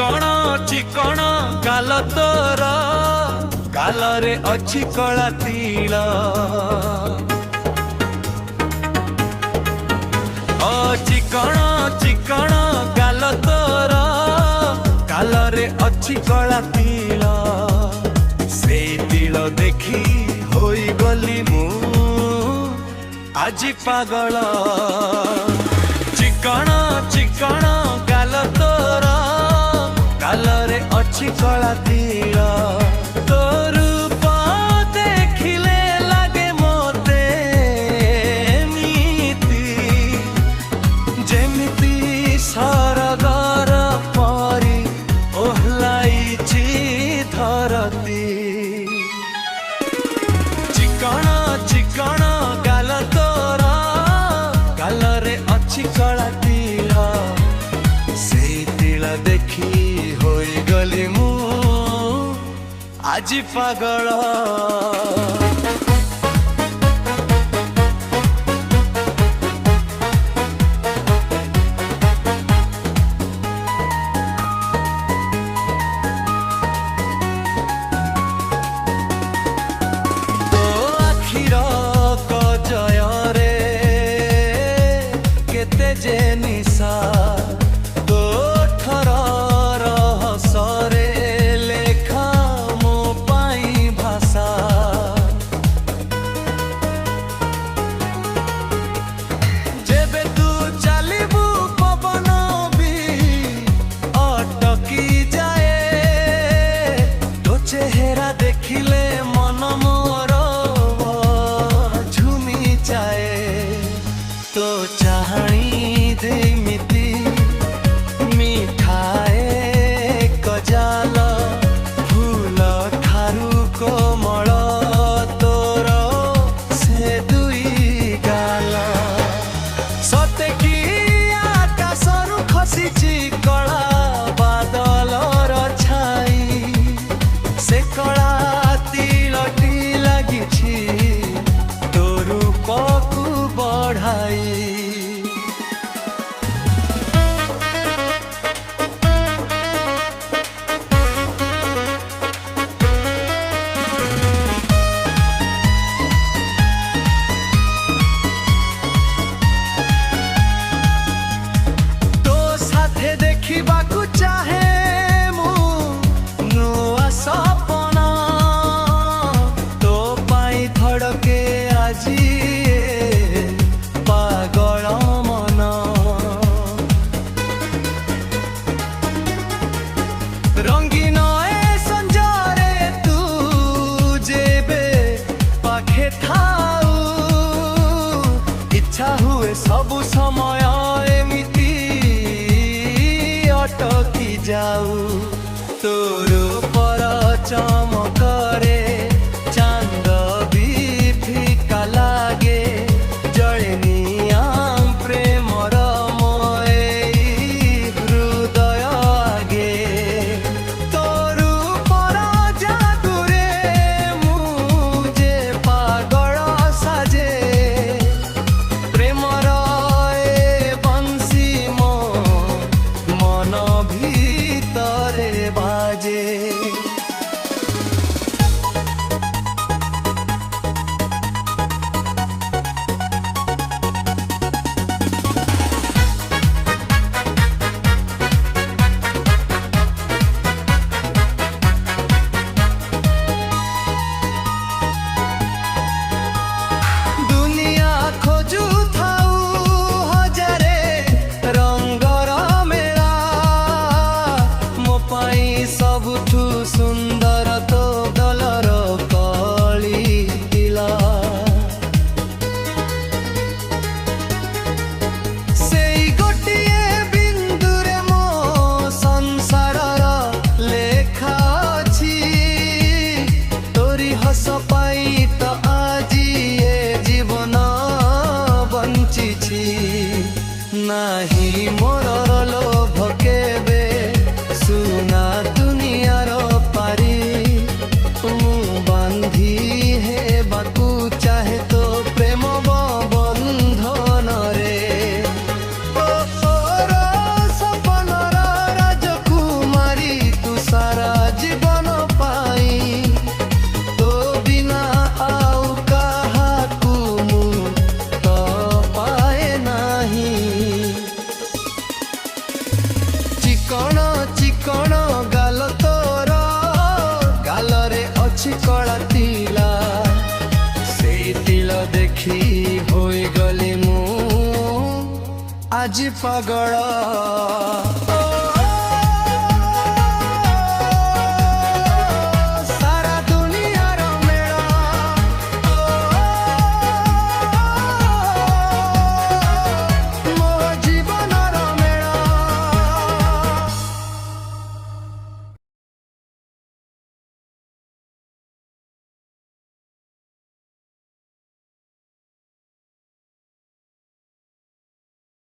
चिकण चिकण गाल तोर गालरे अछि कला तिल ओ चिकण चिकण गाल तोर गालरे अछि कला तिल से तिल देखी होई गली मु আজি पागल चिकण चिकण गाल तोर गालरे अछि कला तिल तोर रूप देखिले लागे मोते नीति जेमिति सरगर परी ओहलाइछि धरती चिकण चिकण गाल तोर गालरे अछि कला तिल से तिल देखी होई गली मु আজি पागल जे निशा तो ठर रहसरे लेखा मो पाई भाषा जेबे तू चलिबू पवन भी अटकी जाए तो चेहरा देखिले मन मोर झुमी जाए तो चाहणी देमिति मिठाए कजाल फूल ठारू कोमल तोर से दुई गाल सते कि आकाशरू खसिछि कला बादलर छाई से कला तिलटी लागिछि तो रूपकु बढ़ाई देखिबाकू चाहे मु नुआ सपना तो पाई धड़के आजी पागल मन रंगीन ए संजरे तू जेबे पाखे थाऊ इच्छा हुए सबु समय एमिति अटकी जाऊ तोर पर चमकरे चांद भी फिका लागे जळनिया प्रेमर मोए हृदय आगे तोर पर जादुरे मुझे पागल साजे प्रेमर ए बंसी मो मन भीतरे बाजे। ତିଳ ଦେଖି ହୋଇଗଲି ମୁଁ ଆଜି ପାଗଳ